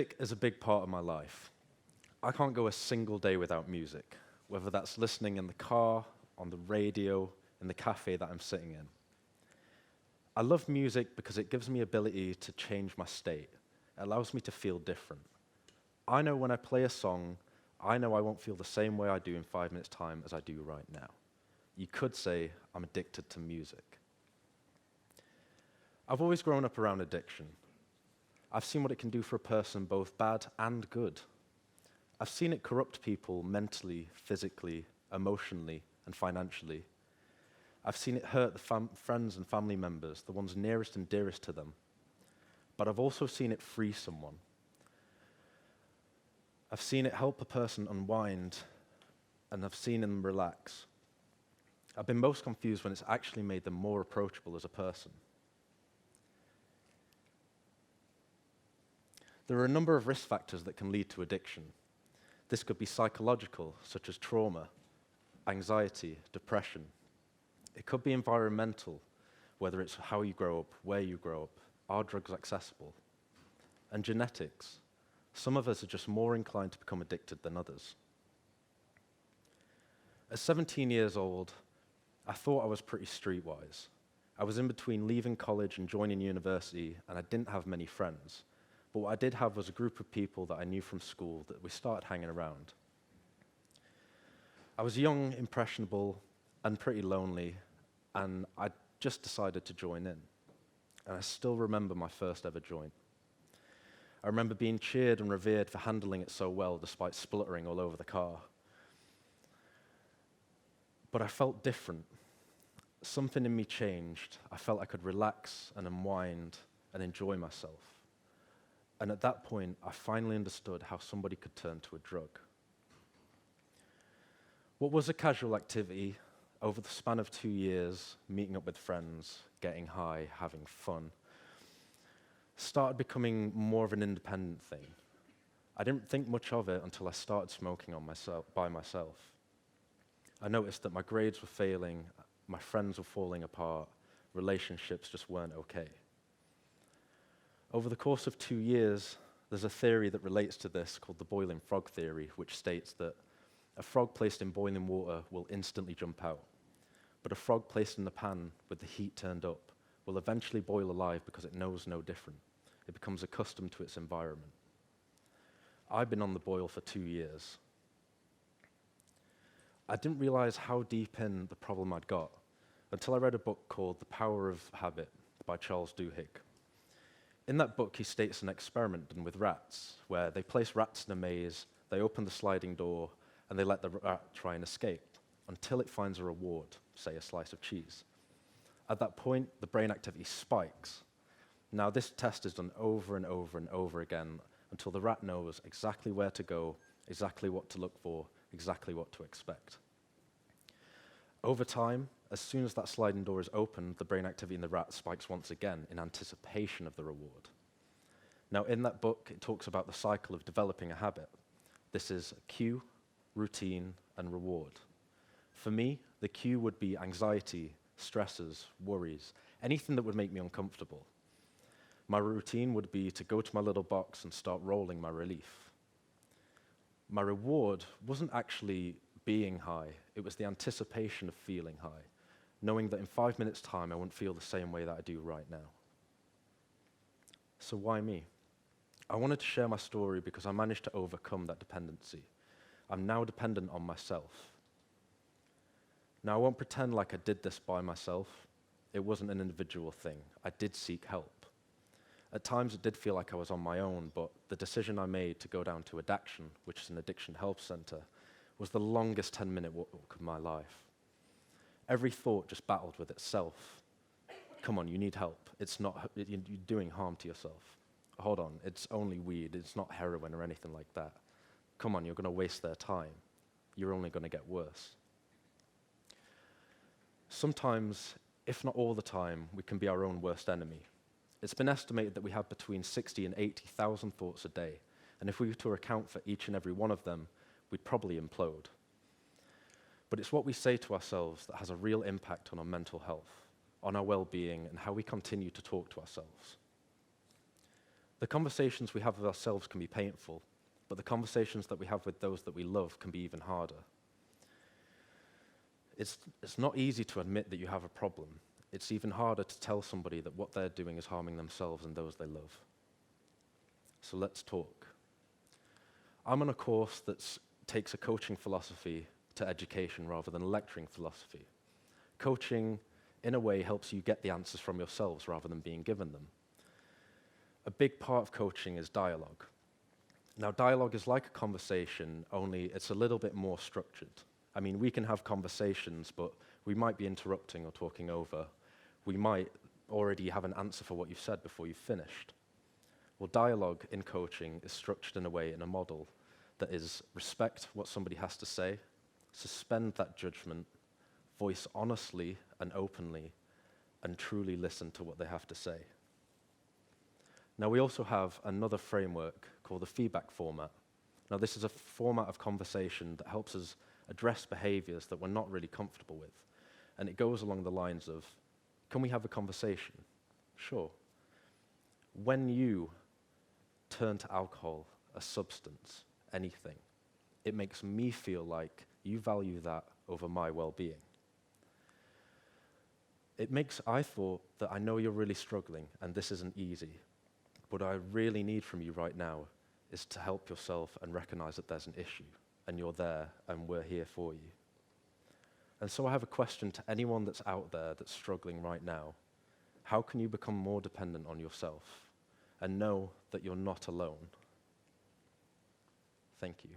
Music is a big part of my life. I can't go a single day without music, whether that's listening in the car, on the radio, in the cafe that I'm sitting in. I love music because it gives me ability to change my state. It allows me to feel different. I know when I play a song, I know I won't feel the same way I do in 5 minutes' time as I do right now. You could say I'm addicted to music. I've always grown up around addiction. I've seen what it can do for a person, both bad and good. I've seen it corrupt people mentally, physically, emotionally, and financially. I've seen it hurt the friends and family members, the ones nearest and dearest to them. But I've also seen it free someone. I've seen it help a person unwind, and I've seen them relax. I've been most confused when it's actually made them more approachable as a person. There are a number of risk factors that can lead to addiction. This could be psychological, such as trauma, anxiety, depression. It could be environmental, whether it's how you grow up, where you grow up, are drugs accessible? And genetics. Some of us are just more inclined to become addicted than others. At 17 years old, I thought I was pretty streetwise. I was in between leaving college and joining university, and I didn't have many friends. But what I did have was a group of people that I knew from school that we started hanging around. I was young, impressionable, and pretty lonely, and I just decided to join in. And I still remember my first ever joint. I remember being cheered and revered for handling it so well, despite spluttering all over the car. But I felt different. Something in me changed. I felt I could relax and unwind and enjoy myself. And at that point, I finally understood how somebody could turn to a drug. What was a casual activity, over the span of 2 years, meeting up with friends, getting high, having fun, started becoming more of an independent thing. I didn't think much of it until I started smoking by myself. I noticed that my grades were failing, my friends were falling apart, relationships just weren't okay. Over the course of 2 years, there's a theory that relates to this called the boiling frog theory, which states that a frog placed in boiling water will instantly jump out, but a frog placed in the pan with the heat turned up will eventually boil alive because it knows no different. It becomes accustomed to its environment. I've been on the boil for 2 years. I didn't realize how deep in the problem I'd got until I read a book called The Power of Habit by Charles Duhigg. In that book, he states an experiment done with rats, where they place rats in a maze, they open the sliding door, and they let the rat try and escape until it finds a reward, say a slice of cheese. At that point, the brain activity spikes. Now, this test is done over and over and over again until the rat knows exactly where to go, exactly what to look for, exactly what to expect. Over time, as soon as that sliding door is opened, the brain activity in the rat spikes once again in anticipation of the reward. Now, in that book, it talks about the cycle of developing a habit. This is cue, routine, and reward. For me, the cue would be anxiety, stresses, worries, anything that would make me uncomfortable. My routine would be to go to my little box and start rolling my relief. My reward wasn't actually being high, it was the anticipation of feeling high, knowing that in 5 minutes' time I wouldn't feel the same way that I do right now. So why me? I wanted to share my story because I managed to overcome that dependency. I'm now dependent on myself. Now, I won't pretend like I did this by myself. It wasn't an individual thing. I did seek help. At times, it did feel like I was on my own, but the decision I made to go down to Addiction, which is an addiction health center, was the longest 10-minute walk of my life. Every thought just battled with itself. Come on, you need help. You're doing harm to yourself. Hold on, it's only weed. It's not heroin or anything like that. Come on, you're going to waste their time. You're only going to get worse. Sometimes, if not all the time, we can be our own worst enemy. It's been estimated that we have between 60 and 80,000 thoughts a day, and if we were to account for each and every one of them, we'd probably implode. But it's what we say to ourselves that has a real impact on our mental health, on our well-being, and how we continue to talk to ourselves. The conversations we have with ourselves can be painful, but the conversations that we have with those that we love can be even harder. It's not easy to admit that you have a problem. It's even harder to tell somebody that what they're doing is harming themselves and those they love. So let's talk. I'm on a course that takes a coaching philosophy to education rather than a lecturing philosophy. Coaching, in a way, helps you get the answers from yourselves rather than being given them. A big part of coaching is dialogue. Now, dialogue is like a conversation, only it's a little bit more structured. I mean, we can have conversations, but we might be interrupting or talking over. We might already have an answer for what you've said before you've finished. Well, dialogue in coaching is structured in a way, in a model, that is respect what somebody has to say, suspend that judgment, voice honestly and openly, and truly listen to what they have to say. Now, we also have another framework called the feedback format. Now, this is a format of conversation that helps us address behaviors that we're not really comfortable with. And it goes along the lines of, can we have a conversation? Sure. When you turn to alcohol, a substance, anything, it makes me feel like you value that over my well-being. I thought that I know you're really struggling and this isn't easy. What I really need from you right now is to help yourself and recognize that there's an issue, and you're there, and we're here for you. And so I have a question to anyone that's out there that's struggling right now. How can you become more dependent on yourself and know that you're not alone? Thank you.